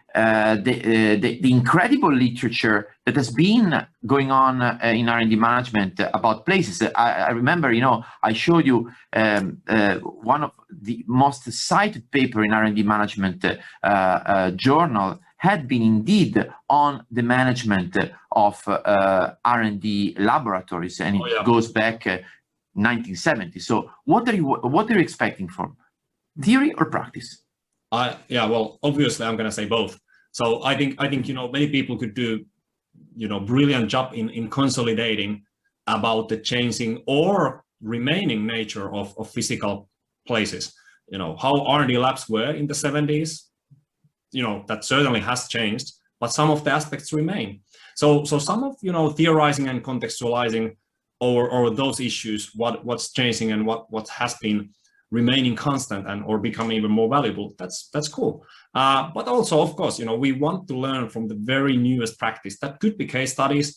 incredible literature that has been going on in R&D management about places? I remember, you know, I showed you one of the most cited paper in R&D management journal had been indeed on the management of R&D laboratories, and it goes back 1970. So what are you expecting from theory or practice? Yeah, well, obviously I'm going to say both. So I think you know, many people could do, you know, brilliant job in consolidating about the changing or remaining nature of physical places. You know, how R&D labs were in the 70s. You know, that certainly has changed, but some of the aspects remain. So some of, you know, theorizing and contextualizing or those issues, what's changing and what has been remaining constant and or becoming even more valuable, that's cool. But also, of course, you know, we want to learn from the very newest practice. That could be case studies.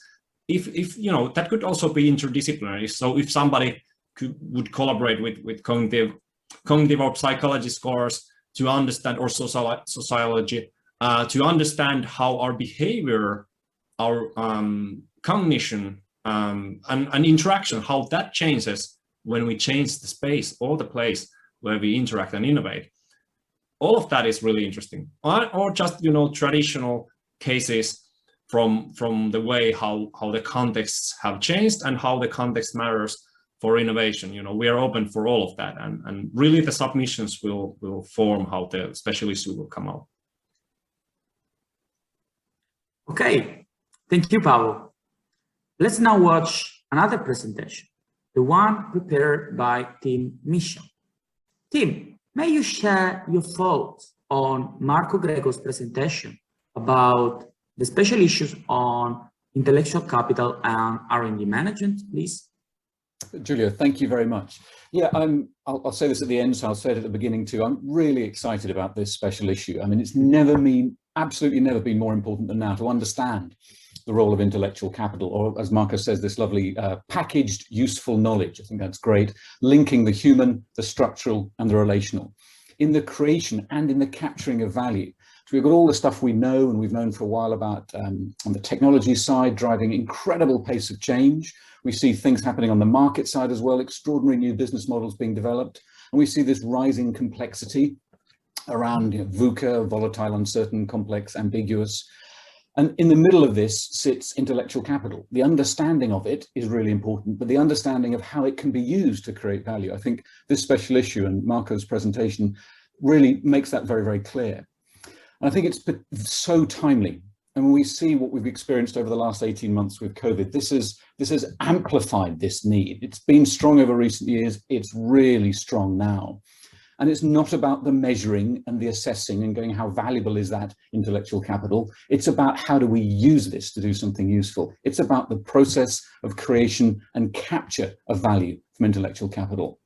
If you know, that could also be interdisciplinary. So if somebody would collaborate with cognitive or psychology scholars to understand, or sociology, to understand how our behavior, our cognition, and interaction, how that changes when we change the space or the place where we interact and innovate. All of that is really interesting. Or just, you know, traditional cases from the way how the contexts have changed and how the context matters for innovation. You know, we are open for all of that, and really the submissions will form how the special issue will come out. Okay, thank you, Paavo. Let's now watch another presentation, the one prepared by Tim Mission. Tim, may you share your thoughts on Marco Grego's presentation about the special issues on intellectual capital and R&D management, please? Giulio, thank you very much. Yeah, I'll say this at the end, so I'll say it at the beginning too. I'm really excited about this special issue. I mean, it's absolutely never been more important than now to understand the role of intellectual capital, or as Marco says, this lovely packaged useful knowledge. I think that's great, linking the human, the structural, and the relational in the creation and in the capturing of value. So we've got all the stuff we know and we've known for a while about on the technology side, driving incredible pace of change. We see things happening on the market side as well, extraordinary new business models being developed. And we see this rising complexity around, you know, VUCA, volatile, uncertain, complex, ambiguous. And in the middle of this sits intellectual capital. The understanding of it is really important, but the understanding of how it can be used to create value. I think this special issue and Marco's presentation really makes that very, very clear. And I think it's so timely. And when we see what we've experienced over the last 18 months with COVID, this has amplified this need. It's been strong over recent years. It's really strong now. And it's not about the measuring and the assessing and going, how valuable is that intellectual capital? It's about how do we use this to do something useful? It's about the process of creation and capture of value from intellectual capital.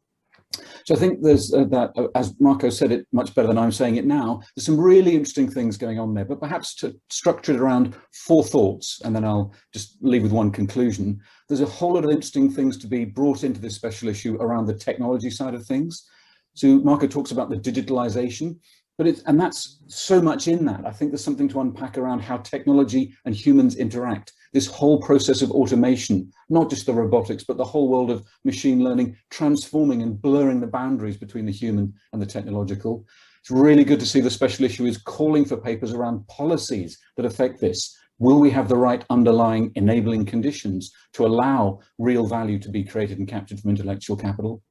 So I think there's that, as Marco said it much better than I'm saying it now, there's some really interesting things going on there, but perhaps to structure it around 4 thoughts, and then I'll just leave with one conclusion. There's a whole lot of interesting things to be brought into this special issue around the technology side of things. So Marco talks about the digitalization. But and that's so much in that. I think there's something to unpack around how technology and humans interact. This whole process of automation, not just the robotics, but the whole world of machine learning, transforming and blurring the boundaries between the human and the technological. It's really good to see the special issue is calling for papers around policies that affect this. Will we have the right underlying enabling conditions to allow real value to be created and captured from intellectual capital?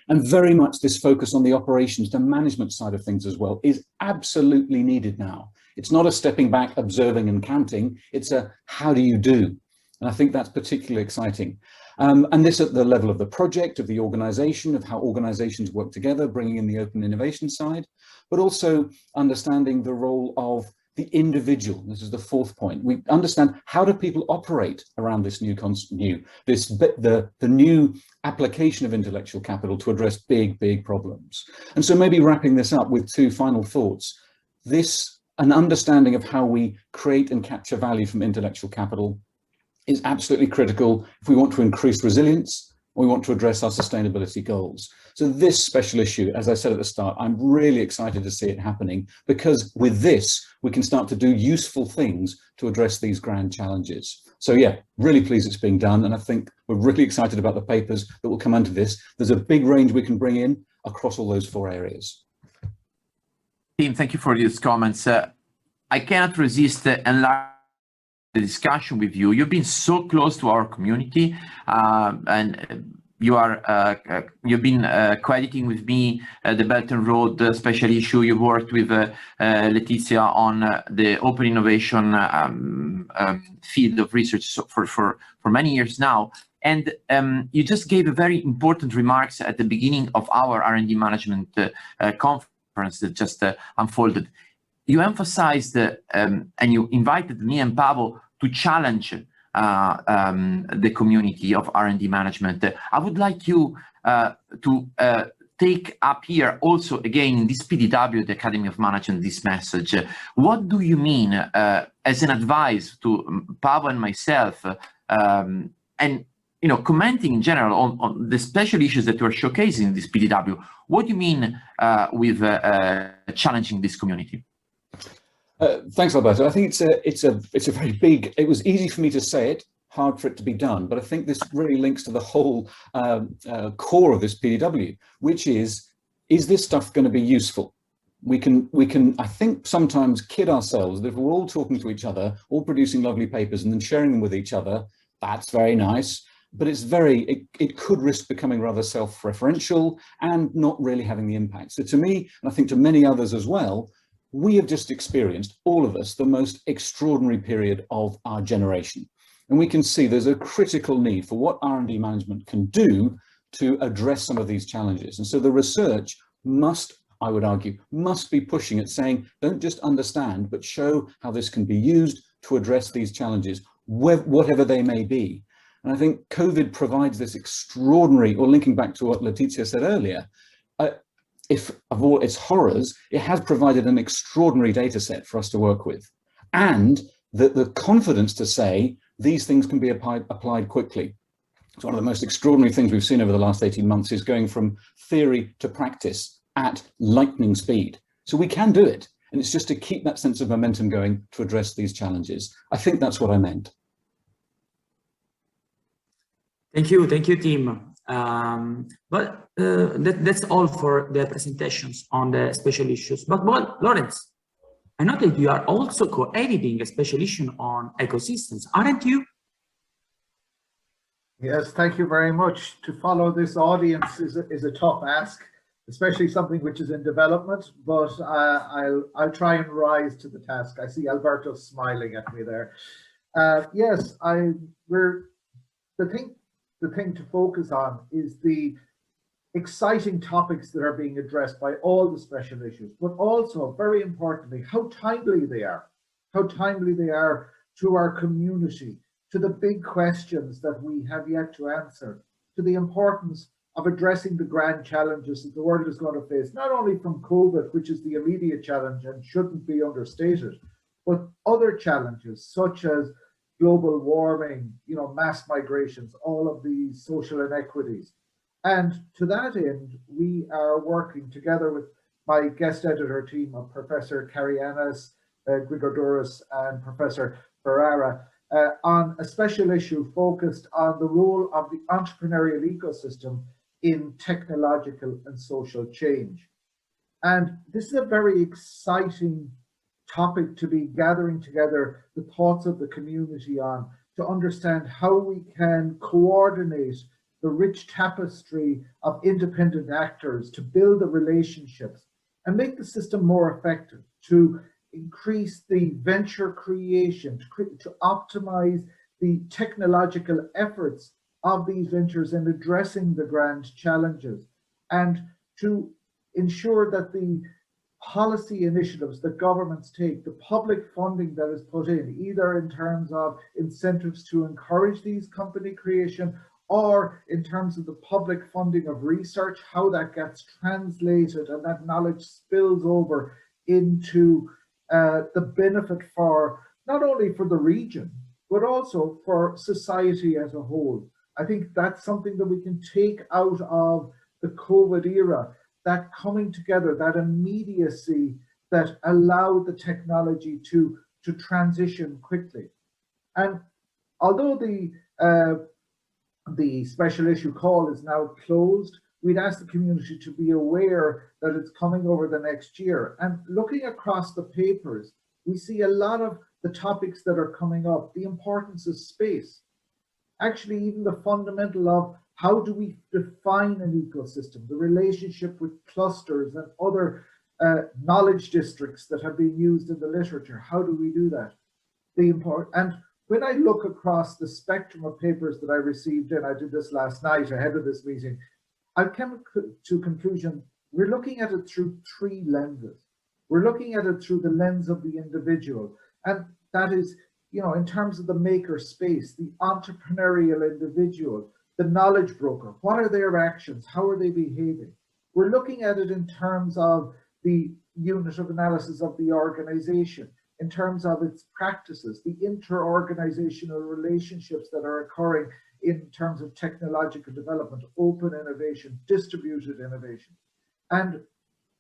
And very much this focus on the operations, the management side of things as well, is absolutely needed now. It's not a stepping back, observing and counting. It's a how do you do? And I think that's particularly exciting. And this at the level of the project, of the organization, of how organizations work together, bringing in the open innovation side, but also understanding the role of the individual. This is the fourth point. We understand how do people operate around this new the new application of intellectual capital to address big problems. And so maybe wrapping this up with two final thoughts. An understanding of how we create and capture value from intellectual capital is absolutely critical if we want to increase resilience, or we want to address our sustainability goals. So this special issue, as I said at the start, I'm really excited to see it happening, because with this, we can start to do useful things to address these grand challenges. So yeah, really pleased it's being done. And I think we're really excited about the papers that will come under this. There's a big range we can bring in across all those four areas. Tim, thank you for these comments. I cannot resist enlarging the discussion with you. You've been so close to our community, and you've been crediting with me the Belt and Road special issue. You've worked with Letizia on the open innovation field of research for many years now. And you just gave a very important remarks at the beginning of our R&D management conference that just unfolded. You emphasized and you invited me and Paavo to challenge the community of R&D management. I would like you to take up here also again in this PDW, the Academy of Management, this message. What do you mean as an advice to Paavo and myself, and commenting in general on the special issues that you are showcasing in this PDW? What do you mean with challenging this community? Thanks, Alberto. I think it's a very big. It was easy for me to say it, hard for it to be done. But I think this really links to the whole core of this PDW, which is this stuff going to be useful? We can I think sometimes kid ourselves that if we're all talking to each other, all producing lovely papers and then sharing them with each other, that's very nice. But it could risk becoming rather self-referential and not really having the impact. So to me, and I think to many others as well, we have just experienced, all of us, the most extraordinary period of our generation. And we can see there's a critical need for what R&D management can do to address some of these challenges. And so the research must, I would argue, must be pushing at saying, don't just understand, but show how this can be used to address these challenges, whatever they may be. And I think COVID provides this extraordinary, or linking back to what Letizia said earlier, if of all its horrors, it has provided an extraordinary data set for us to work with. And the confidence to say these things can be applied quickly. It's one of the most extraordinary things we've seen over the last 18 months is going from theory to practice at lightning speed. So we can do it. And it's just to keep that sense of momentum going to address these challenges. I think that's what I meant. Thank you, Tim. But that's all for the presentations on the special issues. But Lawrence, I know that you are also co-editing a special issue on ecosystems, aren't you? Yes, thank you very much. To follow this audience is a tough ask, especially something which is in development, but I'll try and rise to the task. I see Alberto smiling at me there. Yes, the thing to focus on is the exciting topics that are being addressed by all the special issues, but also, very importantly, how timely they are to our community, to the big questions that we have yet to answer, to the importance of addressing the grand challenges that the world is going to face, not only from COVID, which is the immediate challenge and shouldn't be understated, but other challenges such as global warming, mass migrations, all of these social inequities. And to that end, we are working together with my guest editor team of Professor Karianis, Grigordouris, and Professor Ferrara on a special issue focused on the role of the entrepreneurial ecosystem in technological and social change. And this is a very exciting topic to be gathering together the thoughts of the community on, to understand how we can coordinate the rich tapestry of independent actors to build the relationships and make the system more effective, to increase the venture creation, to optimize the technological efforts of these ventures in addressing the grand challenges, and to ensure that the policy initiatives that governments take, the public funding that is put in, either in terms of incentives to encourage these company creation or in terms of the public funding of research, how that gets translated and that knowledge spills over into the benefit for not only for the region, but also for society as a whole. I think that's something that we can take out of the COVID era, that coming together, that immediacy that allowed the technology to transition quickly. And although the special issue call is now closed, we'd ask the community to be aware that it's coming over the next year. And looking across the papers, we see a lot of the topics that are coming up, the importance of space, actually even the fundamental of how do we define an ecosystem, the relationship with clusters and other knowledge districts that have been used in the literature. How do we do that? And when I look across the spectrum of papers that I received, and I did this last night ahead of this meeting, I came to a conclusion. We're looking at it through three lenses. We're looking at it through the lens of the individual. And that is, you know, in terms of the maker space, the entrepreneurial individual, the knowledge broker, what are their actions? How are they behaving? We're looking at it in terms of the unit of analysis of the organization, in terms of its practices, the inter-organizational relationships that are occurring in terms of technological development, open innovation, distributed innovation. And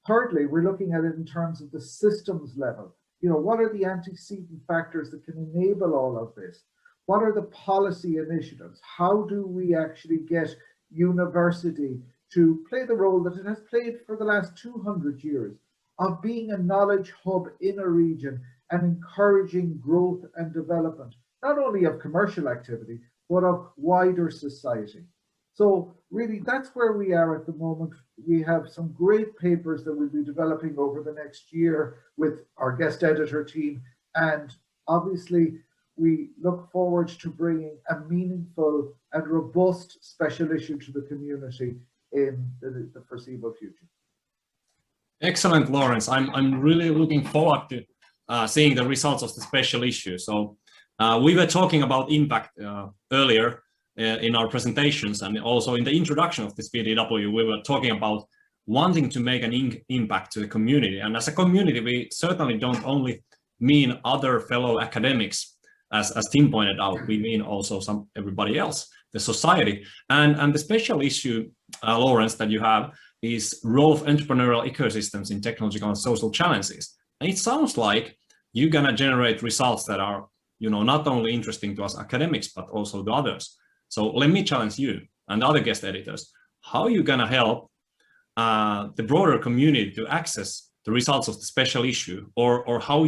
thirdly, we're looking at it in terms of the systems level. You know, what are the antecedent factors that can enable all of this? What are the policy initiatives? How do we actually get university to play the role that it has played for the last 200 years of being a knowledge hub in a region and encouraging growth and development, not only of commercial activity, but of wider society? So really, that's where we are at the moment. We have some great papers that we'll be developing over the next year with our guest editor team. And obviously, we look forward to bringing a meaningful and robust special issue to the community in the foreseeable future. Excellent, Lawrence. I'm really looking forward to seeing the results of the special issue. So we were talking about impact earlier in our presentations, and also in the introduction of this PDW, we were talking about wanting to make an impact to the community. And as a community, we certainly don't only mean other fellow academics, as Tim pointed out, we mean also everybody else, the society. And the special issue, Lawrence, that you have is role of entrepreneurial ecosystems in technological and social challenges. And it sounds like you're gonna generate results that are, you know, not only interesting to us academics, but also to others. So let me challenge you and other guest editors. How are you gonna help the broader community to access the results of the special issue, or how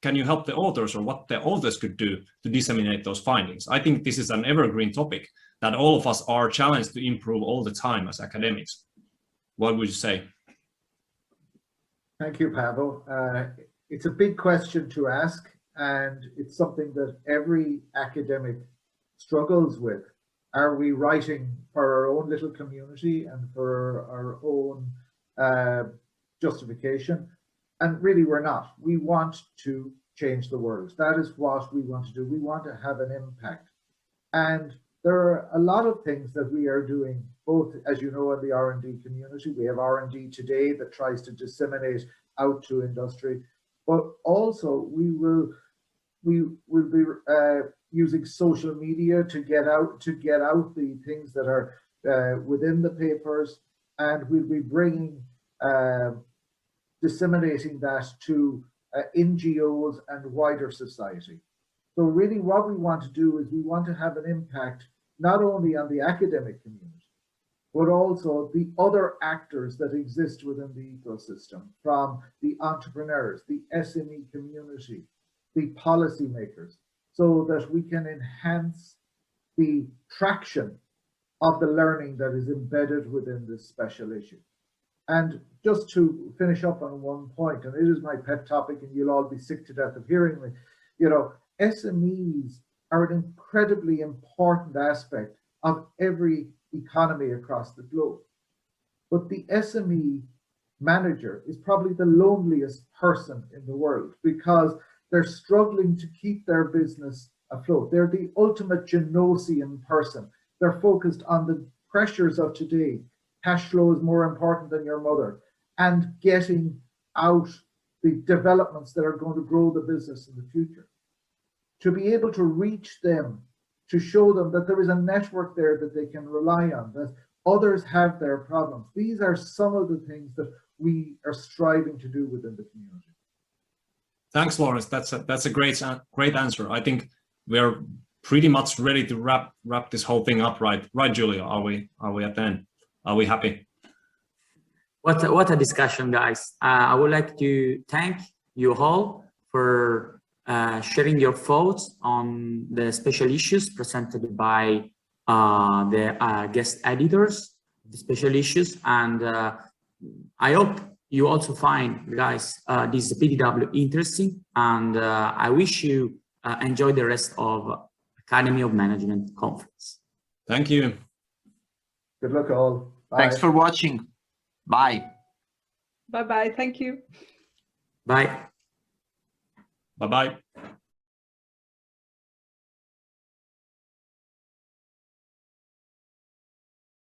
can you help the authors, or what the authors could do to disseminate those findings? I think this is an evergreen topic that all of us are challenged to improve all the time as academics. What would you say? Thank you, Pavel. It's a big question to ask, and it's something that every academic struggles with. Are we writing for our own little community and for our own justification? And really, we're not. We want to change the world. That is what we want to do. We want to have an impact. And there are a lot of things that we are doing, both, as you know, in the R&D community. We have R&D today that tries to disseminate out to industry, but also we will be using social media to get out the things that are within the papers, and we'll be bringing disseminating that to NGOs and wider society. So really what we want to do is we want to have an impact not only on the academic community, but also the other actors that exist within the ecosystem, from the entrepreneurs, the SME community, the policymakers, so that we can enhance the traction of the learning that is embedded within this special issue. And just to finish up on one point, and it is my pet topic and you'll all be sick to death of hearing me, you know, SMEs are an incredibly important aspect of every economy across the globe. But the SME manager is probably the loneliest person in the world because they're struggling to keep their business afloat. They're the ultimate Genosian person. They're focused on the pressures of today. Cash flow is more important than your mother, and getting out the developments that are going to grow the business in the future. To be able to reach them, to show them that there is a network there that they can rely on, that others have their problems. These are some of the things that we are striving to do within the community. Thanks, Lawrence. That's a great answer. I think we are pretty much ready to wrap this whole thing up, right, Julia? Are we at the end? Are we happy? What a discussion, guys. I would like to thank you all for sharing your thoughts on the special issues presented by the guest editors, the special issues, and I hope you also find, guys, this PDW interesting, and I wish you enjoy the rest of Academy of Management conference. Thank you. Good luck all. Bye. Thanks for watching. Bye. Bye-bye. Thank you. Bye. Bye-bye.